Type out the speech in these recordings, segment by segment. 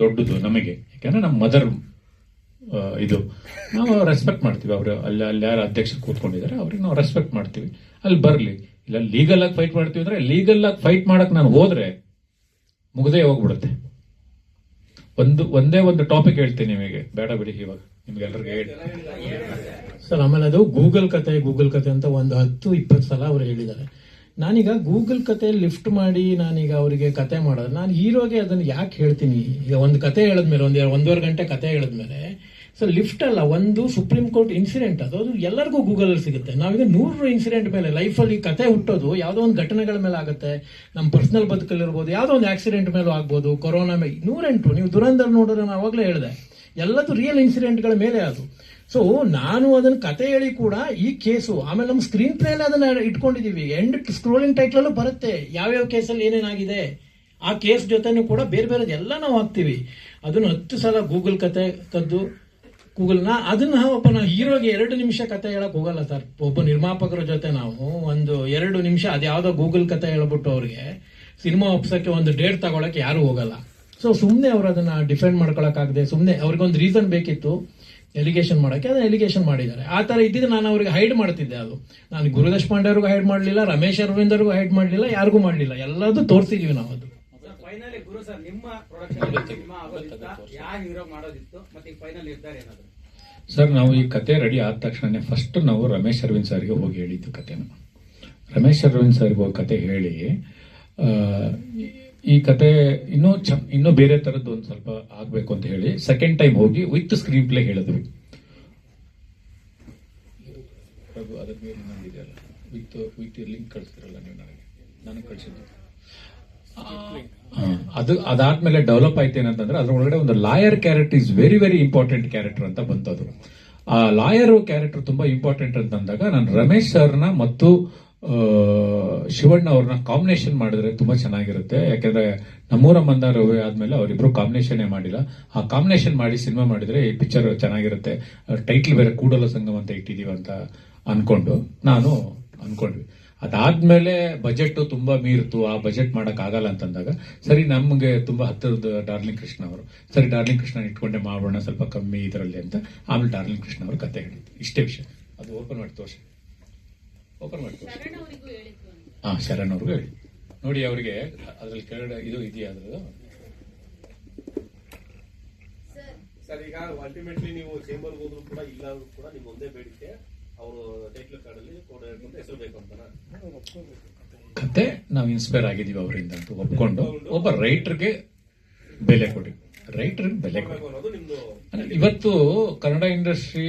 ದೊಡ್ಡದು ನಮಗೆ. ಯಾಕಂದ್ರೆ ನಮ್ಮ ಮದರ್ ಇದು ನಾವು ರೆಸ್ಪೆಕ್ಟ್ ಮಾಡ್ತೀವಿ. ಅವರು ಅಲ್ಲಿ ಯಾರು ಅಧ್ಯಕ್ಷರು ಕೂತ್ಕೊಂಡಿದ್ದಾರೆ ಅವ್ರಿಗೆ ನಾವು ರೆಸ್ಪೆಕ್ಟ್ ಮಾಡ್ತೀವಿ. ಅಲ್ಲಿ ಬರಲಿ. ಇಲ್ಲ ಲೀಗಲ್ ಆಗಿ ಫೈಟ್ ಮಾಡ್ತೀವಿ ಅಂದ್ರೆ ಲೀಗಲ್ ಆಗಿ ಫೈಟ್ ಮಾಡಕ್ ನಾನು ಹೋದ್ರೆ ಮುಗದೇ ಹೋಗ್ಬಿಡುತ್ತೆ. ಒಂದೇ ಒಂದು ಟಾಪಿಕ್ ಹೇಳ್ತೀನಿ ನಿಮಗೆ, ಬೇಡ ಬಿಡಿ ಇವಾಗ ನಿಮ್ಗೆಲ್ಲರಿಗೂ ಹೇಳಿ ಸರ್. ಆಮೇಲೆ ಅದು ಗೂಗಲ್ ಕತೆ ಅಂತ ಒಂದು 10-20 ಸಲ ಅವ್ರು ಹೇಳಿದ್ದಾರೆ. ನಾನೀಗ ಗೂಗಲ್ ಕತೆ ಲಿಫ್ಟ್ ಮಾಡಿ ನಾನೀಗ ಅವರಿಗೆ ಕತೆ ಮಾಡೋದು, ನಾನು ಹೀರೋಗೆ ಅದನ್ನು ಯಾಕೆ ಹೇಳ್ತೀನಿ? ಈಗ ಒಂದು ಕತೆ ಹೇಳಿದ್ಮೇಲೆ ಒಂದೂವರೆ ಗಂಟೆ ಕತೆ ಹೇಳಿದ್ಮೇಲೆ ಸರ್ ಲಿಫ್ಟ್ ಅಲ್ಲ, ಒಂದು ಸುಪ್ರೀಂ ಕೋರ್ಟ್ ಇನ್ಸಿಡೆಂಟ್ ಅದು ಎಲ್ಲರಿಗೂ ಗೂಗಲ್ ಸಿಗುತ್ತೆ. ನಾವೀಗ 100 ಇನ್ಸಿಡೆಂಟ್ ಮೇಲೆ ಲೈಫಲ್ಲಿ ಕತೆ ಹುಟ್ಟೋದು ಯಾವುದೋ ಒಂದು ಘಟನೆಗಳ ಮೇಲೆ ಆಗುತ್ತೆ. ನಮ್ಮ ಪರ್ಸನಲ್ ಬದುಕಲ್ಲಿರ್ಬೋದು, ಯಾವುದೋ ಒಂದು ಆಕ್ಸಿಡೆಂಟ್ ಮೇಲೂ ಆಗ್ಬೋದು, ಕೊರೋನಾ ಮೇಲೆ 108. ನೀವು ದುರಂಧರ್ ನೋಡಿದ್ರೆ ನಾನು ಅವಾಗಲೇ ಹೇಳಿದೆ, ಎಲ್ಲದು ರಿಯಲ್ ಇನ್ಸಿಡೆಂಟ್ಗಳ ಮೇಲೆ ಅದು. ಸೊ ನಾನು ಅದನ್ನ ಕತೆ ಹೇಳಿ ಕೂಡ ಈ ಕೇಸು, ಆಮೇಲೆ ನಮ್ಮ ಸ್ಕ್ರೀನ್ ಪ್ಲೇ ಅದನ್ನ ಇಟ್ಕೊಂಡಿದೀವಿ. ಎಂಡ್ ಸ್ಕ್ರೋಲಿಂಗ್ ಟೈಟ್ಲಲ್ಲೂ ಬರುತ್ತೆ ಯಾವ್ಯಾವ ಕೇಸಲ್ಲಿ ಏನೇನಾಗಿದೆ. ಆ ಕೇಸ್ ಜೊತೆನೂ ಕೂಡ ಬೇರೆ ಬೇರೆ ಎಲ್ಲ ನಾವು ಹಾಕ್ತಿವಿ. ಅದನ್ನು 10 ಸಲ ಗೂಗಲ್ ಕತೆ ಕದ್ದು ಗೂಗಲ್ನ ಅದನ್ನ ನಾ ಹೀರೋಗೆ 2 ನಿಮಿಷ ಕತೆ ಹೇಳಕ್ ಹೋಗಲ್ಲ ಸರ್. ಒಬ್ಬ ನಿರ್ಮಾಪಕರ ಜೊತೆ ನಾವು ಒಂದು 2 ನಿಮಿಷ ಅದ್ಯಾವುದೋ ಗೂಗಲ್ ಕತೆ ಹೇಳ್ಬಿಟ್ಟು ಅವ್ರಿಗೆ ಸಿನಿಮಾ ಒಪ್ಸಕ್ಕೆ ಒಂದು ಡೇಟ್ ತಗೊಳಕ್ಕೆ ಯಾರು ಹೋಗಲ್ಲ. ಸೊ ಸುಮ್ಮನೆ ಅವ್ರು ಅದನ್ನ ಡಿಫೆಂಡ್ ಮಾಡ್ಕೊಳಕ್ಕಾಗದೆ ಸುಮ್ಮನೆ ಅವ್ರಿಗೊಂದು ರೀಸನ್ ಬೇಕಿತ್ತು ಎಲಿಗೇಷನ್ ಮಾಡಕ್ಕೆ, ಅದನ್ನ ಎಲಿಗೇಷನ್ ಮಾಡಿದ್ದಾರೆ. ಆ ತರ ಇದ್ದಿದ್ದು ನಾನು ಅವ್ರಿಗೆ ಹೈಡ್ ಮಾಡ್ತಿದ್ದೆ. ಅದು ನಾನು ಗುರು ದೇಶಪಾಂಡೆ ಅವ್ರಿಗೂ ಹೈಡ್ ಮಾಡಲಿಲ್ಲ, ರಮೇಶ್ ಅರವಿಂದ್ ಅವ್ರಿಗೂ ಹೈಡ್ ಮಾಡಲಿಲ್ಲ, ಯಾರಿಗೂ ಮಾಡಲಿಲ್ಲ. ಎಲ್ಲದೂ ತೋರಿಸಿದೀವಿ ನಾವು. ಅದು ಸರ್ ನಾವು ಈ ಕತೆ ರೆಡಿ ಆದ ತಕ್ಷಣ ಫಸ್ಟ್ ನಾವು ರಮೇಶ್ ಅರವಿಂದ್ ಸರ್ಗೆ ಹೋಗಿ ಹೇಳಿದ್ದು ಕತೆನ. ರಮೇಶ್ ಅರವಿಂದ್ ಸರ್ಗೆ ಹೋಗಿ ಕತೆ ಹೇಳಿ ಈ ಕತೆ ಇನ್ನೂ ಬೇರೆ ತರದ್ದು ಒಂದು ಸ್ವಲ್ಪ ಆಗ್ಬೇಕು ಅಂತ ಹೇಳಿ ಸೆಕೆಂಡ್ ಟೈಮ್ ಹೋಗಿ ವಿತ್ ಸ್ಕ್ರೀನ್ ಪ್ಲೇ ಹೇಳಿದ್ವಿ. ವಿತ್ ಲಿಂಕ್ ಕಳಿಸ್ತಿರಲ್ಲ ನೀವು, ನನಗೆ ಕಳಿಸಿದ್ದು. ಅದಾದ್ಮೇಲೆ ಡೆವಲಪ್ ಆಯ್ತು ಏನಂತಂದ್ರೆ ಅದ್ರೊಳಗಡೆ ಒಂದು lawyer character is very very important character ಅಂತ ಬಂತದು. ಆ ಲಾಯರ್ ಕ್ಯಾರೆಕ್ಟರ್ ತುಂಬಾ ಇಂಪಾರ್ಟೆಂಟ್ ಅಂತಂದಾಗ ನಾನು ರಮೇಶ್ ಸರ್ನ ಮತ್ತು ಶಿವಣ್ಣ ಅವ್ರನ್ನ ಕಾಂಬಿನೇಷನ್ ಮಾಡಿದ್ರೆ ತುಂಬಾ ಚೆನ್ನಾಗಿರುತ್ತೆ. ಯಾಕಂದ್ರೆ ನಮ್ಮೂರ ಮಂದಾರ ಆದ್ಮೇಲೆ ಅವರಿಬ್ರು ಕಾಂಬಿನೇಷನ್ ಮಾಡಿಲ್ಲ. ಆ ಕಾಂಬಿನೇಷನ್ ಮಾಡಿ ಸಿನಿಮಾ ಮಾಡಿದ್ರೆ ಈ ಪಿಕ್ಚರ್ ಚೆನ್ನಾಗಿರುತ್ತೆ. ಟೈಟ್ಲ್ ಬೇರೆ ಕೂಡಲ ಸಂಗಮ ಅಂತ ಇಟ್ಟಿದೀವಿ ಅಂತ ಅನ್ಕೊಂಡ್ವಿ. ಅದಾದ್ಮೇಲೆ ಬಜೆಟ್ ತುಂಬಾ ಮೀರ್ತು, ಆ ಬಜೆಟ್ ಮಾಡಕ್ ಆಗಲ್ಲ ಅಂತಂದಾಗ ಸರಿ ನಮ್ಗೆ ತುಂಬಾ ಹತ್ತಿರದ ಡಾರ್ಲಿಂಗ್ ಕೃಷ್ಣ ಅವರು, ಸರಿ ಡಾರ್ಲಿಂಗ್ ಕೃಷ್ಣ ಇಟ್ಕೊಂಡೆ ಮಾಡೋಣ ಸ್ವಲ್ಪ ಕಮ್ಮಿ ಇದರಲ್ಲಿ ಅಂತ. ಆಮೇಲೆ ಡಾರ್ಲಿಂಗ್ ಕೃಷ್ಣ ಅವರು ಕತೆ ಹೇಳಿದ್ರು. ಇಷ್ಟೇ ವಿಷಯ. ಅದು ಓಪನ್ ಮಾಡಿ ತೋರಿಸಿ. ಶರಣ್ ಅವ್ರಿಗೂ ಹೇಳಿ ನೋಡಿ. ಅವರಿಗೆ ಅದ್ರಲ್ಲಿ ಕೆಳಗಡೆ ಇದು ಇದೆಯಾ ಅದ್ರದ್ದು? ಸರ್ ಈಗ ಅಲ್ಟಿಮೇಟ್ಲಿ ನೀವು ಚೇಂಬರ್ ಹೋದ್ರು ಕೂಡ ಇಲ್ಲ ಕೂಡ ನಿಮ್ಗೆ ಒಂದೇ ಬೇಡಿಕೆ, ಅವರು ಟೈಟ್ಲ್ ಕಾರ್ಡ್ ಅಲ್ಲಿ ಕೋಡ್ ಹೇಳ್ಕೊಂಡು ಹೆಸರು ಬೇಕು ಅಂತ ಕತೆ ನಾವು ಇನ್ಸ್ಪೈರ್ ಆಗಿದೀವಿ ಅವರಿಂದ ಅಂತ ಒಪ್ಕೊಂಡು ಒಬ್ಬ ರೈಟರ್ಗೆ ಬೆಲೆ ಕೊಡಿ. ರೈಟರ್ಗೆ ಬೆಲೆ ಕೊಡಿ. ಇವತ್ತು ಕನ್ನಡ ಇಂಡಸ್ಟ್ರಿ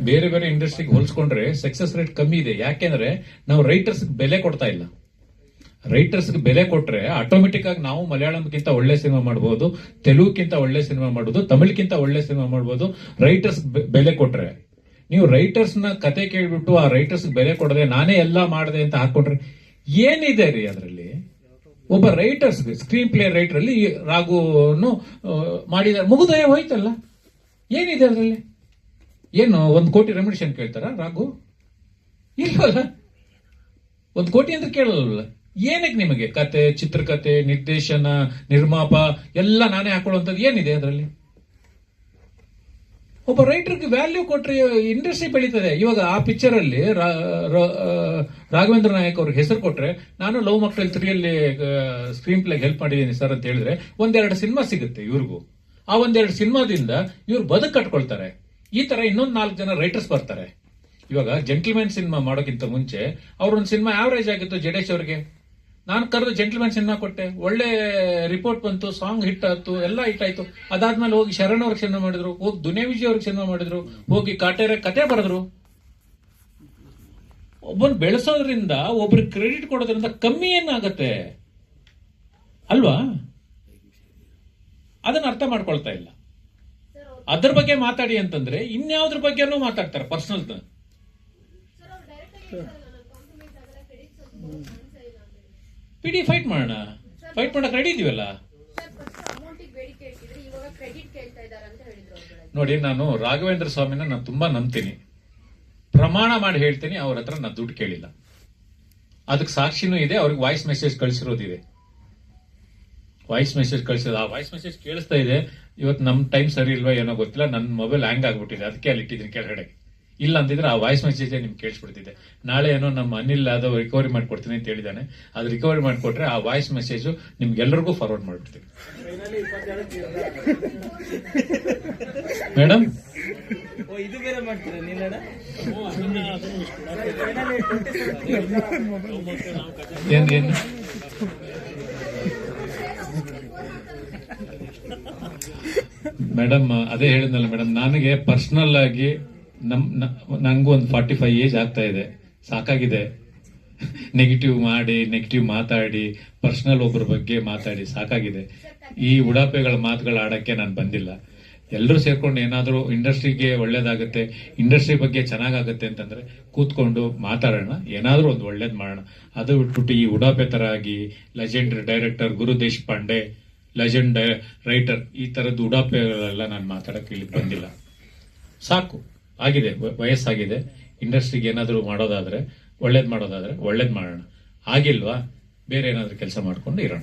ಬೇರೆ ಬೇರೆ ಇಂಡಸ್ಟ್ರಿಗೆ ಹೋಲಿಸ್ಕೊಂಡ್ರೆ ಸಕ್ಸಸ್ ರೇಟ್ ಕಮ್ಮಿ ಇದೆ. ಯಾಕೆಂದ್ರೆ ನಾವು ರೈಟರ್ಸ್ ಬೆಲೆ ಕೊಡ್ತಾ ಇಲ್ಲ. ರೈಟರ್ಸ್ ಬೆಲೆ ಕೊಟ್ರೆ ಆಟೋಮೆಟಿಕ್ ಆಗಿ ನಾವು ಮಲಯಾಳಂಕ್ಕಿಂತ ಒಳ್ಳೆ ಸಿನಿಮಾ ಮಾಡಬಹುದು, ತೆಲುಗುಕ್ಕಿಂತ ಒಳ್ಳೆ ಸಿನಿಮಾ ಮಾಡಬಹುದು, ತಮಿಳ್ಗಿಂತ ಒಳ್ಳೆ ಸಿನಿಮಾ ಮಾಡಬಹುದು. ರೈಟರ್ಸ್ ಬೆಲೆ ಕೊಟ್ರೆ, ನೀವು ರೈಟರ್ಸ್ ನ ಕತೆ ಕೇಳ್ಬಿಟ್ಟು ಆ ರೈಟರ್ಸ್ ಬೆಲೆ ಕೊಡದೆ ನಾನೇ ಎಲ್ಲಾ ಮಾಡಿದೆ ಅಂತ ಹಾಕೊಂಡ್ರೆ ಏನಿದೆ ರೀ ಅದರಲ್ಲಿ? ಒಬ್ಬ ರೈಟರ್ಸ್ ಸ್ಕ್ರೀನ್ ಪ್ಲೇ ರೈಟರ್ ಅಲ್ಲಿ ರಾಘುನು ಮಾಡಿದಾರೆ, ಮುಗಿದೇ ಹೋಯ್ತಲ್ಲ. ಏನಿದೆ ಅದರಲ್ಲಿ? ಏನು 1 ಕೋಟಿ ರೆಮಿಡಿಷನ್ ಕೇಳ್ತಾರ ರಾಘು? ಇಲ್ವಲ್ಲ. 1 ಕೋಟಿ ಅಂತ ಕೇಳಲ್ಲ. ಏನಕ್ಕೆ ನಿಮಗೆ ಕತೆ, ಚಿತ್ರಕತೆ, ನಿರ್ದೇಶನ, ನಿರ್ಮಾಪ ಎಲ್ಲ ನಾನೇ ಹಾಕೊಳ್ಳುವಂಥದ್ದು ಏನಿದೆ ಅದರಲ್ಲಿ? ಒಬ್ಬ ರೈಟರ್ಗೆ ವ್ಯಾಲ್ಯೂ ಕೊಟ್ರೆ ಇಂಡಸ್ಟ್ರಿ ಬೆಳೀತದೆ. ಇವಾಗ ಆ ಪಿಕ್ಚರ್ ಅಲ್ಲಿ ರಾಘವೇಂದ್ರ ನಾಯಕ್ ಅವ್ರಿಗೆ ಹೆಸರು ಕೊಟ್ರೆ, ನಾನು ಲವ್ ಮಕ್ಕಳಲ್ಲಿ 3 ಸ್ಕ್ರೀನ್ ಪ್ಲೇಗೆ ಹೆಲ್ಪ್ ಮಾಡಿದ್ದೀನಿ ಸರ್ ಅಂತ ಹೇಳಿದ್ರೆ 1-2 ಸಿನಿಮಾ ಸಿಗುತ್ತೆ ಇವ್ರಿಗೂ. ಆ 1-2 ಸಿನಿಮಾದಿಂದ ಇವ್ರು ಬದುಕು ಕಟ್ಕೊಳ್ತಾರೆ. ಈ ತರ ಇನ್ನೊಂದು 4 ಜನ ರೈಟರ್ಸ್ ಬರ್ತಾರೆ. ಇವಾಗ ಜೆಂಟಲ್ಮ್ಯಾನ್ ಸಿನಿಮಾ ಮಾಡೋಕ್ಕಿಂತ ಮುಂಚೆ ಅವ್ರೊಂದು ಸಿನಿಮಾ ಆವರೇಜ್ ಆಗಿತ್ತು ಜಡೇಶ್ ಅವ್ರಿಗೆ. ನಾನು ಕರೆದು ಜೆಂಟಲ್ಮ್ಯಾನ್ ಸಿನಿಮಾ ಕೊಟ್ಟೆ, ಒಳ್ಳೆ ರಿಪೋರ್ಟ್ ಬಂತು, ಸಾಂಗ್ ಹಿಟ್ ಆಯ್ತು, ಎಲ್ಲ ಹಿಟ್ ಆಯ್ತು. ಅದಾದ್ಮೇಲೆ ಹೋಗಿ ಶರಣ್ ಅವ್ರಿಗೆ ಸಿನಿಮಾ ಮಾಡಿದ್ರು, ಹೋಗಿ ದುನಿಯಾ ವಿಜಯ್ ಅವ್ರಿಗೆ ಸಿನಿಮಾ ಮಾಡಿದ್ರು, ಹೋಗಿ ಕಾಟೇರ ಕತೆ ಬರೆದ್ರು. ಒಬ್ಬನ್ ಬೆಳೆಸೋದ್ರಿಂದ ಒಬ್ರಿಗೆ ಕ್ರೆಡಿಟ್ ಕೊಡೋದ್ರಿಂದ ಕಮ್ಮಿ ಏನಾಗತ್ತೆ ಅಲ್ವಾ? ಅದನ್ನ ಅರ್ಥ ಮಾಡ್ಕೊಳ್ತಾ ಇಲ್ಲ. ಅದ್ರ ಬಗ್ಗೆ ಮಾತಾಡಿ ಅಂತಂದ್ರೆ ಇನ್ಯಾವ್ದ್ರ ಬಗ್ಗೆನೂ ಮಾತಾಡ್ತಾರೆ ಪರ್ಸನಲ್. ಪಿಡಿ ಫೈಟ್ ಮಾಡೋಣ, ಫೈಟ್ ಮಾಡಕ್ ರೆಡಿ ಇದೀವಲ್ಲ. ನೋಡಿ, ನಾನು ರಾಘವೇಂದ್ರ ಸ್ವಾಮಿನ ನಾನು ತುಂಬಾ ನಂಬ್ತೀನಿ, ಪ್ರಮಾಣ ಮಾಡಿ ಹೇಳ್ತೀನಿ, ಅವ್ರ ಹತ್ರ ನಾನು ದುಡ್ಡು ಕೇಳಿಲ್ಲ. ಅದಕ್ಕೆ ಸಾಕ್ಷಿನೂ ಇದೆ, ಅವ್ರಿಗೆ ವಾಯ್ಸ್ ಮೆಸೇಜ್ ಕಳಿಸಿರೋದಿದೆ. ವಾಯ್ಸ್ ಮೆಸೇಜ್ ಕಳಿಸಿದ, ಆ ವಾಯ್ಸ್ ಮೆಸೇಜ್ ಕೇಳಿಸ್ತಾ ಇದೆ. ಇವತ್ತು ನಮ್ ಟೈಮ್ ಸರಿ ಇಲ್ವಾ ಏನೋ ಗೊತ್ತಿಲ್ಲ, ನನ್ನ ಮೊಬೈಲ್ ಹ್ಯಾಂಗ್ ಆಗ್ಬಿಟ್ಟಿದೆ, ಅದಕ್ಕೆ ಅಲ್ಲಿ ಇಟ್ಟಿದ್ದೀನಿ ಕೆಳಗಡೆ. ಇಲ್ಲ ಅಂತಿದ್ರೆ ಆ ವಾಯ್ಸ್ ಮೆಸೇಜ್ ನಿಮ್ಗೆ ಕೇಳಿಸ್ಬಿಡ್ತಿದೆ. ನಾಳೆ ಏನೋ ನಮ್ಮ ಅನಿಲ್ ಯಾದವ್ ರಿಕವರಿ ಮಾಡ್ಕೊಡ್ತೀನಿ ಅಂತ ಹೇಳಿದಾನೆ, ಅದು ರಿಕವರಿ ಮಾಡ್ಕೊಟ್ರೆ ಆ ವಾಯ್ಸ್ ಮೆಸೇಜ್ ನಿಮ್ಗೆಲ್ಲರಿಗೂ ಫಾರ್ವರ್ಡ್ ಮಾಡ್ಬಿಡ್ತೀವಿ. ಮೇಡಮ್ ಇದು ಬೇರೆ ಮಾಡ್ತೀರಾ ನೀನಡ? ಏನ್ ಮೇಡಮ್, ಅದೇ ಹೇಳಿದ್ನಲ್ಲ ಮೇಡಮ್, ನನಗೆ ಪರ್ಸನಲ್ ಆಗಿ ನಂಗೂ ಒಂದು 45 ಏಜ್ ಆಗ್ತಾ ಇದೆ, ಸಾಕಾಗಿದೆ. ನೆಗೆಟಿವ್ ಮಾತಾಡಿ ಪರ್ಸನಲ್ ಒಬ್ಬರ ಬಗ್ಗೆ ಮಾತಾಡಿ ಸಾಕಾಗಿದೆ. ಈ ಉಡಾಪೆಗಳ ಮಾತುಗಳು ಆಡಕ್ಕೆ ನಾನು ಬಂದಿಲ್ಲ. ಎಲ್ಲರೂ ಸೇರ್ಕೊಂಡು ಏನಾದರೂ ಇಂಡಸ್ಟ್ರಿಗೆ ಒಳ್ಳೇದಾಗುತ್ತೆ, ಇಂಡಸ್ಟ್ರಿ ಬಗ್ಗೆ ಚೆನ್ನಾಗಾಗುತ್ತೆ ಅಂತಂದ್ರೆ ಕೂತ್ಕೊಂಡು ಮಾತಾಡೋಣ, ಏನಾದ್ರೂ ಒಂದು ಒಳ್ಳೇದ್ ಮಾಡೋಣ. ಅದು ಬಿಟ್ಬಿಟ್ಟು ಈ ಉಡಾಪೆ ತರ ಆಗಿ ಲೆಜೆಂಡ್ ಡೈರೆಕ್ಟರ್ ಗುರು ದೇಶಪಾಂಡೆ, ಲೆಜೆಂಡ್ ರೈಟರ್, ಈ ತರದ್ದು ಉಡಾಪೆಗಳೆಲ್ಲ ನಾನು ಮಾತಾಡಕ್ಕೆ ಇಲ್ಲಿ ಬಂದಿಲ್ಲ. ಸಾಕು, ಆಗಿದೆ, ವಯಸ್ಸಾಗಿದೆ. ಇಂಡಸ್ಟ್ರಿಗೆ ಏನಾದರೂ ಮಾಡೋದಾದ್ರೆ ಒಳ್ಳೇದ್ ಮಾಡೋಣ. ಆಗಿಲ್ವಾ ಬೇರೆ ಏನಾದ್ರೂ ಕೆಲಸ ಮಾಡ್ಕೊಂಡು ಇರೋಣ.